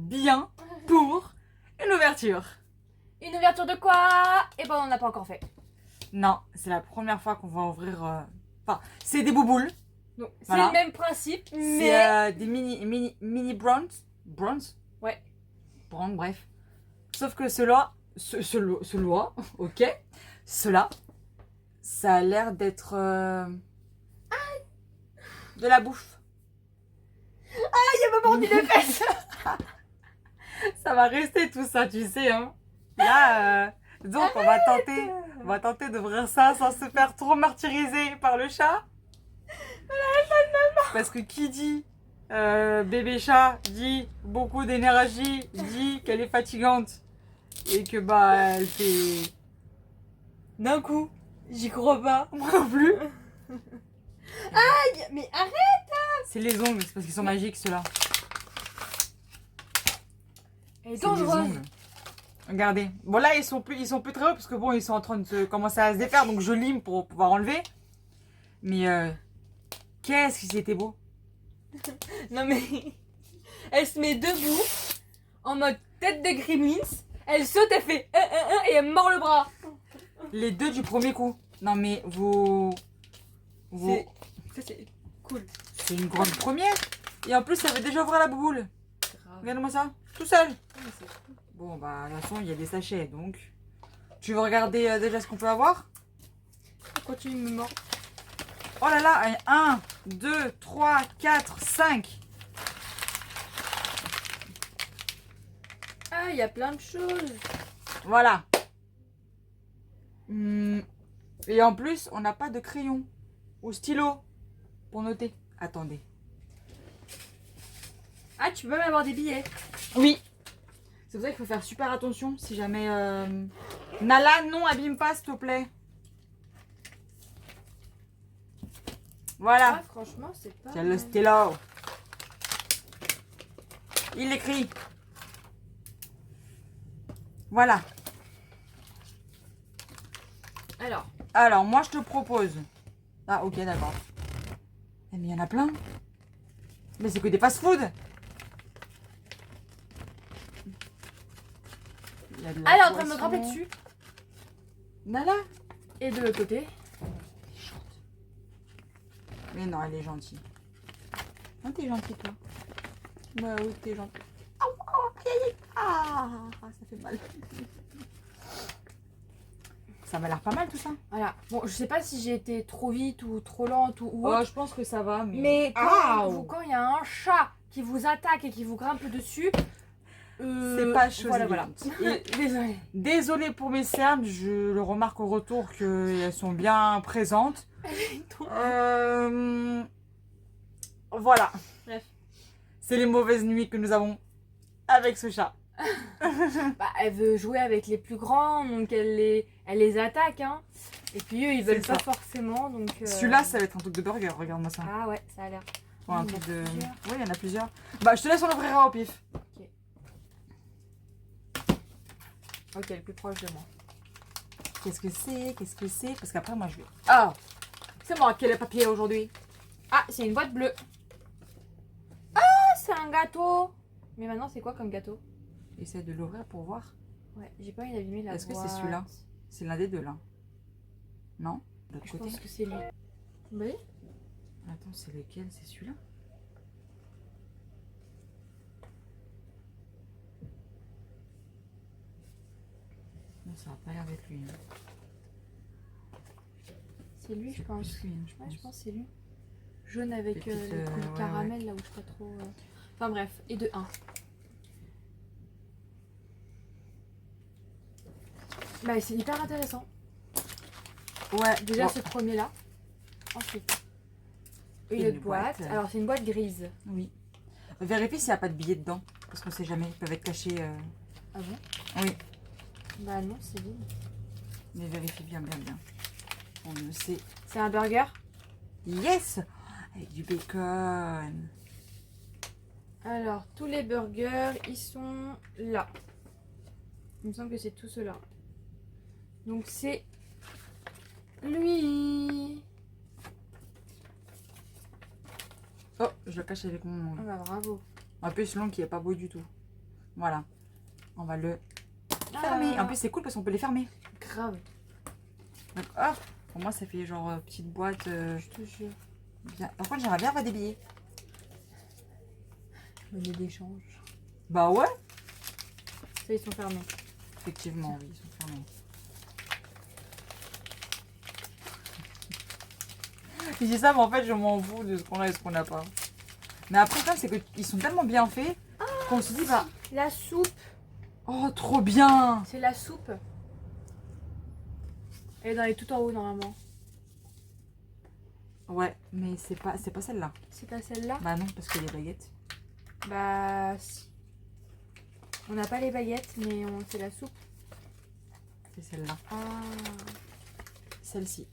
bien pour une ouverture. Une ouverture de quoi? Eh ben on n'a pas encore fait. Non, c'est la première fois qu'on va ouvrir... Enfin, c'est des bouboules. Donc c'est Voilà. le même principe, mais... C'est des mini browns. Browns? Ouais. Browns, bref. Sauf que cela, ok. Cela, ça a l'air d'être de la bouffe. Ah, il y a pas mordu les fesses. Ça va rester tout ça, tu sais, hein. Là, donc on va tenter d'ouvrir ça sans se faire trop martyriser par le chat. Parce que qui dit bébé chat dit beaucoup d'énergie, dit qu'elle est fatigante et que bah elle fait d'un coup. J'y crois pas, moi non plus. Aïe, mais arrête. C'est les ongles, c'est parce qu'ils sont magiques ceux-là. Elle est C'est les dangereuse. ongles. Regardez. Bon là ils sont plus très hauts parce que bon ils sont en train de commencer à se défaire donc je lime pour pouvoir enlever. Mais qu'est-ce que c'était beau. Non mais... Elle se met debout, en mode tête de Gremlins. Elle saute, elle fait et elle mord le bras. Les deux du premier coup. Non mais vous... Ça c'est cool. C'est une grande première. Et en plus ça veut déjà ouvrir la bouboule. Regarde-moi ça. Tout seul. Bon bah de toute façon il y a des sachets donc. Tu veux regarder déjà ce qu'on peut avoir? Continue de me mordre. Oh là là, 1, 2, 3, 4, 5. Ah, il y a plein de choses. Voilà. Et en plus, on n'a pas de crayon ou stylo pour noter. Attendez. Ah, tu peux même avoir des billets. Oui. C'est pour ça qu'il faut faire super attention si jamais... Nala, non, abîme pas s'il te plaît. Voilà. Ah, franchement, c'est pas... Tiens le stylo. Il écrit. Voilà. Alors, moi, je te propose... Ah, ok, d'accord. Mais il y en a plein. Mais c'est que des fast-food. Elle est en train de me grimper dessus. Nala. Et de l'autre côté. Mais non, elle est gentille. Non, t'es gentille, toi. Bah oui, t'es gentille. Ah, ça fait mal. Ça m'a l'air pas mal tout ça. Voilà. Bon, je sais pas si j'ai été trop vite ou trop lente ou Oh, autre. je pense que ça va. Mais Aouh. quand il y a un chat qui vous attaque et qui vous grimpe dessus, c'est pas chose voilà. Désolée. Désolée pour mes cernes, je le remarque au retour qu'elles sont bien présentes. Voilà. Bref. C'est les mauvaises nuits que nous avons avec ce chat. Bah, elle veut jouer avec les plus grands, donc elle les attaque, hein. Et puis eux, ils veulent pas forcément, donc... Celui-là, ça va être un truc de burger, regarde-moi ça. Ah ouais, ça a l'air. Ouais, un truc de... Oui, il y en a plusieurs. Bah, je te laisse en ouvrir un au pif. Ok, le plus proche de moi. Qu'est-ce que c'est? Qu'est-ce que c'est? Parce qu'après, moi, je vais... Ah! C'est moi qui ai le papier aujourd'hui. Ah, c'est une boîte bleue. Ah, c'est un gâteau. Mais maintenant, c'est quoi comme gâteau? Essaye de l'ouvrir pour voir. Ouais, j'ai pas envie d'abîmer la boîte. Est-ce que c'est celui-là? C'est l'un des deux, là. Non? De l'autre Je côté? pense que c'est lui. Oui. Attends, c'est lequel? C'est celui-là? Non, ça va pas l'air d'être lui. C'est lui, je pense. Plus lui, hein, je Ouais, pense. je pense que c'est lui. Jaune avec Petite, le truc ouais, caramel, là où je sais pas trop... Enfin bref, et de 1. Bah, c'est hyper intéressant. Ouais, Déjà, bon. ce premier-là. Ensuite, une Une autre boîte. boîte. Alors, c'est une boîte grise. Oui. Vérifie s'il n'y a pas de billets dedans. Parce qu'on sait jamais, ils peuvent être cachés. Ah bon? Oui. Bah non, c'est vide. Mais vérifie bien. On le sait. C'est un burger? Yes! Avec du bacon. Alors, tous les burgers, ils sont là. Il me semble que c'est tout cela. Donc, c'est lui. Oh, je le cache avec mon ongle. Ah bah bravo. En plus, l'ongle qui est pas beau du tout. Voilà. On va le fermer. En plus, c'est cool parce qu'on peut les fermer. Grave. Donc, hop. Pour moi, ça fait genre petite boîte. Je te jure. Bien. Par contre, j'aimerais bien avoir des billets. Monnaie d'échange. Bah ouais. Ça, ils sont fermés. Effectivement, oui, ils sont fermés. Je dis ça, mais en fait, je m'en fous de ce qu'on a et ce qu'on n'a pas. Mais après, le problème, c'est qu'ils sont tellement bien faits qu'on se dit, bah, La soupe. oh, trop bien. C'est la soupe. Elle est dans les tout en haut normalement. Ouais, mais c'est pas celle-là. C'est pas celle-là? Bah non, parce qu'il y a les baguettes. Bah si. On n'a pas les baguettes, mais c'est la soupe. C'est celle-là. Ah. Celle-ci.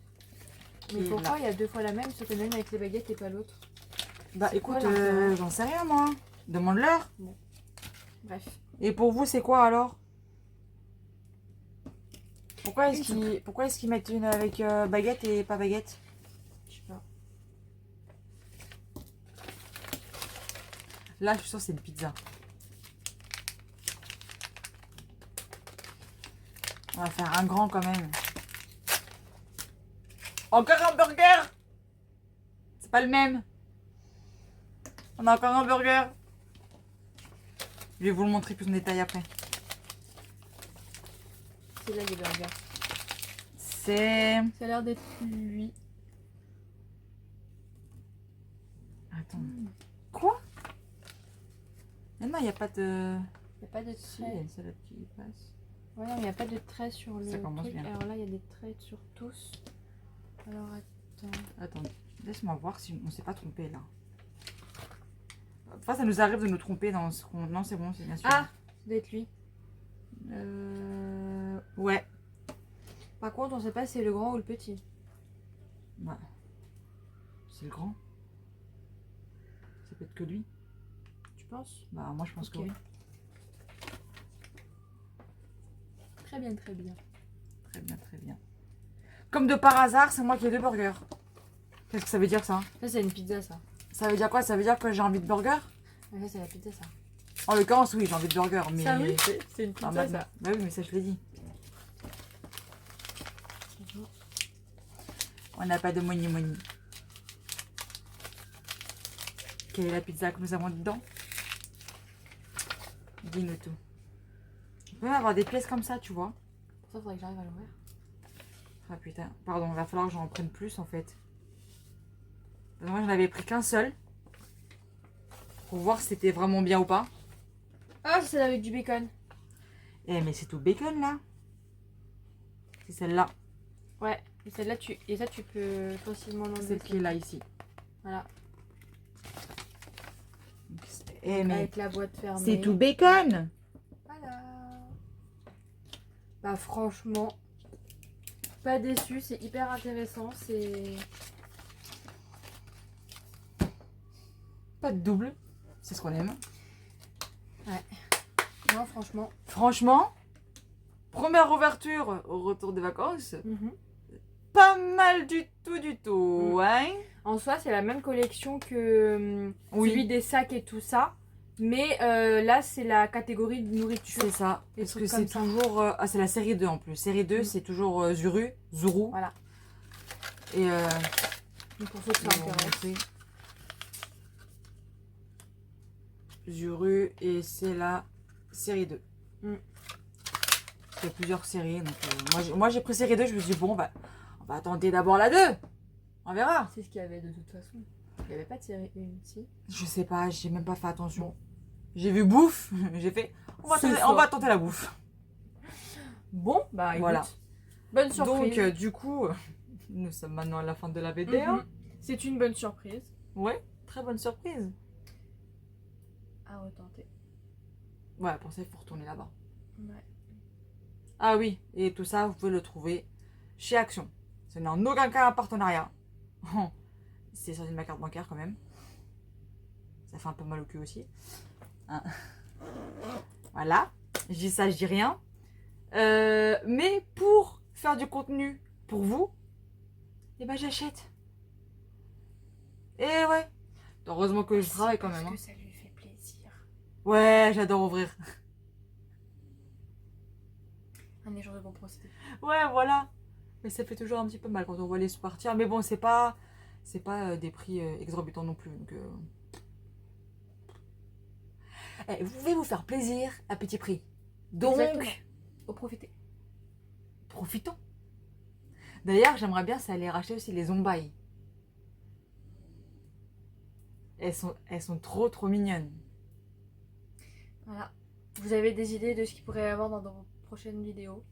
Mais Et pourquoi là. il y a deux fois la même, sauf que même avec les baguettes et pas l'autre? Bah C'est quoi écoute, l'intérêt? j'en sais rien moi. Demande-leur. Bref. Et pour vous, c'est quoi alors? Pourquoi est-ce qu'ils mettent une avec baguette et pas baguette? Je sais pas. Là, je suis sûre que c'est une pizza. On va faire un grand quand même. Encore un burger! C'est pas le même. On a encore un burger. Je vais vous le montrer plus en détail après. C'est là les burgers. C'est... Ça a l'air d'être lui. Attends. Quoi? Mais non, il n'y a pas de... Il n'y a pas de Si, il y a traits. une salade qui passe. Ouais, non, il n'y a pas de traits sur le Ça commence truc. bien. Alors là, il y a des traits sur tous. Alors attends. Attends, laisse-moi voir si on s'est pas trompé là. Enfin, ça nous arrive de nous tromper dans ce qu'on... Non, c'est bon, c'est bien sûr. Ah, ça doit être lui. Ouais. Par contre, on sait pas si c'est le grand ou le petit. Ouais. C'est le grand. Ça peut être que lui. Tu penses? Bah, moi je pense que Ok. oui. Très bien, très bien. Très bien, très bien. Comme de par hasard, c'est moi qui ai deux burgers. Qu'est-ce que ça veut dire ça? Ça, c'est une pizza, ça. Ça veut dire quoi? Ça veut dire que j'ai envie de burger? Ouais, ça, c'est la pizza, ça. En l'occurrence, oui, j'ai envie de burger. Mais... Ça, oui, c'est une Non, pizza, bah, ça. bah oui, mais ça je l'ai dit. On n'a pas de money. Quelle est la pizza que nous avons dedans? Dis-nous tout. On peut même avoir des pièces comme ça, tu vois. Pour ça, il faudrait que j'arrive à l'ouvrir. Ah putain, pardon, il va falloir que j'en prenne plus en fait. Moi j'en avais pris qu'un seul. Pour voir si c'était vraiment bien ou pas. Ah, c'est avec du bacon. Eh mais c'est tout bacon là. C'est celle-là. Ouais, et celle-là, et ça, tu peux facilement l'enlever. Celle qui est là ici. Voilà. Eh mais Avec la boîte fermée. c'est tout bacon. Voilà. Bah franchement, pas déçu, c'est hyper intéressant, c'est... Pas de double. C'est ce qu'on aime. Non, franchement. Franchement, première ouverture au retour des vacances. Pas mal du tout. Ouais. En soi, c'est la même collection que Oui. celui des sacs et tout ça. Mais là, c'est la catégorie de nourriture. C'est ça. Des Parce que trucs c'est comme ça. toujours... ah, c'est la série 2 en plus. Série 2, c'est toujours Zuru. Voilà. Et Donc pour ceux qui ils vont s'intéressent. montrer. Zuru et c'est la série 2. Mm. Il y a plusieurs séries. Donc, moi j'ai pris série 2, je me suis dit bon bah on va tenter d'abord la 2. On verra. C'est ce qu'il y avait de toute façon. Il n'y avait pas de série 1 ici. Je sais pas, j'ai même pas fait attention. J'ai vu bouffe, j'ai fait C'est on va tenter la bouffe. Bon, bah écoute. Voilà. Bonne surprise. Donc du coup, nous sommes maintenant à la fin de la vidéo. Mhm. C'est une bonne surprise. Ouais, très bonne surprise. À retenter. Ouais, pour ça il faut retourner là-bas. Ouais. Ah oui, et tout ça, vous pouvez le trouver chez Action. Ce n'est en aucun cas un partenariat. C'est sorti de ma carte bancaire quand même. Ça fait un peu mal au cul aussi. Hein. Voilà. Je dis ça, je dis rien. Mais pour faire du contenu pour vous, eh ben j'achète. Et ouais. Heureusement que je travaille quand même. Parce Hein. que ça lui fait plaisir. Ouais, j'adore ouvrir. Un échange de bons procédés. Ouais, voilà. Mais ça fait toujours un petit peu mal quand on voit les sous partir. Mais bon, c'est pas des prix exorbitants non plus. Donc, vous pouvez vous faire plaisir à petit prix. Donc, Exactement. Au profiter. profitons. D'ailleurs, j'aimerais bien ça aller racheter aussi les zombailles. Elles sont trop mignonnes. Voilà. Vous avez des idées de ce qu'il pourrait y avoir dans vos prochaines vidéos.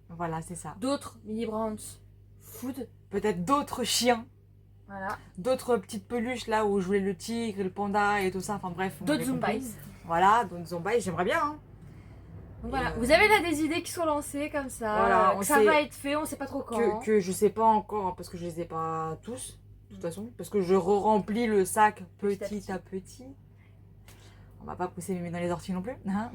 Voilà, c'est ça. D'autres mini brands food. Peut-être d'autres chiens, Voilà. d'autres petites peluches là où je voulais le tigre, le panda et tout ça. Enfin bref. vous D'autres m'avez compris. zombies. Voilà, d'autres zombailles, j'aimerais bien. Hein. Donc voilà. Et, Vous avez là des idées qui sont lancées comme ça. Voilà, que on ça sait va être fait, on sait pas trop quand. Que je sais pas encore, hein, parce que je les ai pas tous, de toute façon. Parce que je re-remplis le sac petit à petit. On va pas pousser mes mains dans les orties non plus. Hein.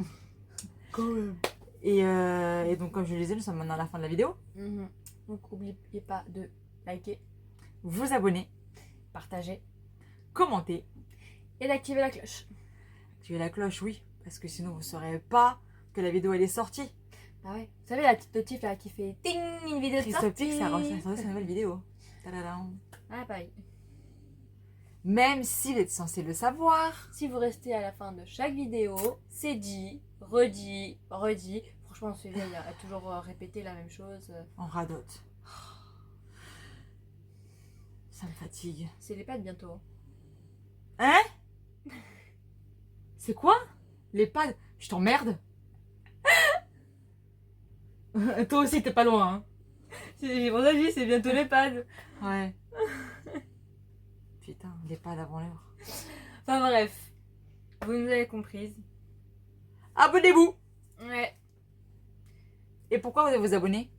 Quand même. Et donc, comme je le disais, nous sommes maintenant à la fin de la vidéo. Donc n'oubliez pas de liker, Vous abonner, partager commenter, et d'activer la cloche. activer la cloche, oui. Parce que sinon, vous ne saurez pas que la vidéo elle est sortie. Ah ouais. Vous savez la petite notif là qui fait ting, une vidéo de Christoptique, sortie. ça reçoit sa nouvelle vidéo. Tadadam. Ah pareil. Même si vous êtes censé le savoir. Si vous restez à la fin de chaque vidéo, c'est dit, redit. Franchement, on se fait vieille à toujours répéter la même chose. On radote. Ça me fatigue. C'est les pattes bientôt. Hein? C'est quoi? Les pads? Je t'emmerde? Toi aussi, t'es pas loin. Hein. C'est pour ça que je dis, c'est bientôt les pads. Ouais. Putain, les pads avant l'heure. Enfin bref, vous nous avez comprises. Abonnez-vous! Ouais. Et pourquoi vous devez vous abonner?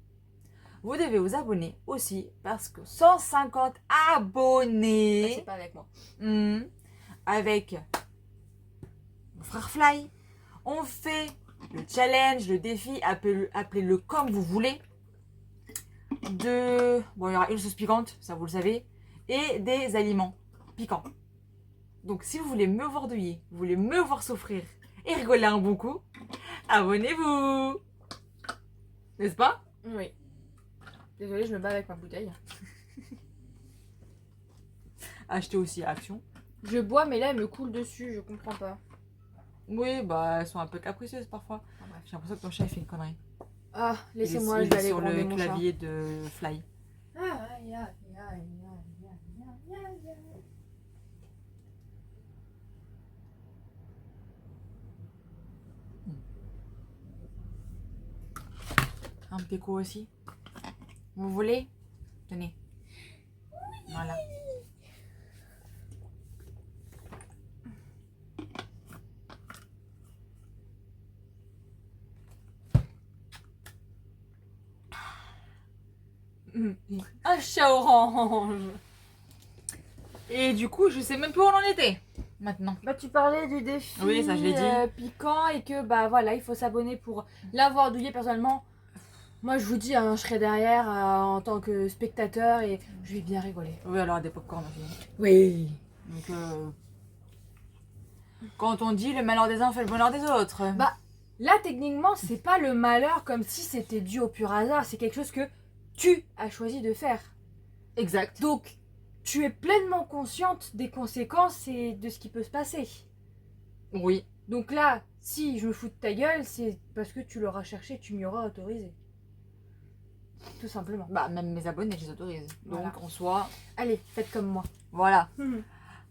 Vous devez vous abonner aussi parce que 150 abonnés C'est pas avec moi. Avec mon frère Fly, on fait le challenge, le défi, appelez-le comme vous voulez. Bon, il y aura une sauce piquante, ça vous le savez, et des aliments piquants. Donc si vous voulez me voir douiller, vous voulez me voir souffrir et rigoler un bon coup, abonnez-vous! N'est-ce pas? Oui. Désolée, je me bats avec ma bouteille. Achetez aussi à Action. Je bois, mais là, elle me coule dessus, je comprends pas. Oui, bah elles sont un peu capricieuses parfois. Ah, bref. J'ai l'impression que ton chat il fait une connerie. Ah, laissez-moi, Il je vais est aller sur gronder le mon chat. clavier de Fly. Un péco aussi. Vous voulez? Tenez. Voilà. Un chat orange. Et du coup, je sais même plus où on en était maintenant. Bah tu parlais du défi Oui, ça, je l'ai dit. piquant et que bah voilà, il faut s'abonner pour l'avoir douillé personnellement. Moi je vous dis, hein, je serai derrière en tant que spectateur et je vais bien rigoler. Oui, alors des popcorn aussi. Oui. Donc, quand on dit le malheur des uns fait le bonheur des autres. Bah là techniquement c'est pas le malheur comme si c'était dû au pur hasard, c'est quelque chose que tu as choisi de faire. Exact. Donc tu es pleinement consciente des conséquences et de ce qui peut se passer. Oui. Donc là, si je me fous de ta gueule, c'est parce que tu l'auras cherché, tu m'y auras autorisé. Tout simplement. Bah, même mes abonnés, je les autorise. Donc, Voilà. en soi, Allez, faites comme moi. voilà.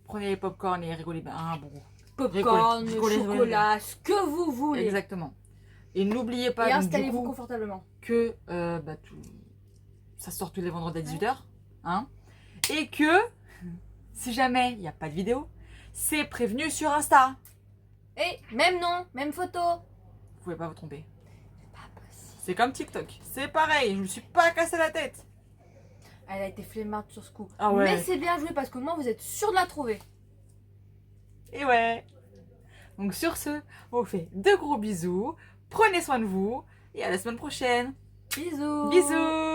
Prenez les popcorn et rigolez bien. Ah, bon. Popcorn, Rigolez, chocolat, ce que vous voulez. Exactement. Et n'oubliez pas Et donc, installez-vous du coup, confortablement. que ça sort tous les vendredis à 18h. Hein, et que si jamais il n'y a pas de vidéo, c'est prévenu sur Insta. Et même nom, même photo. Vous pouvez pas vous tromper. C'est pas possible. C'est comme TikTok. C'est pareil, je me suis pas cassé la tête. Elle a été flemmarde sur ce coup. Ah ouais. Mais c'est bien joué parce que moi vous êtes sûr de la trouver. Et ouais. Donc sur ce, on vous fait de gros bisous. Prenez soin de vous. Et à la semaine prochaine. Bisous. Bisous.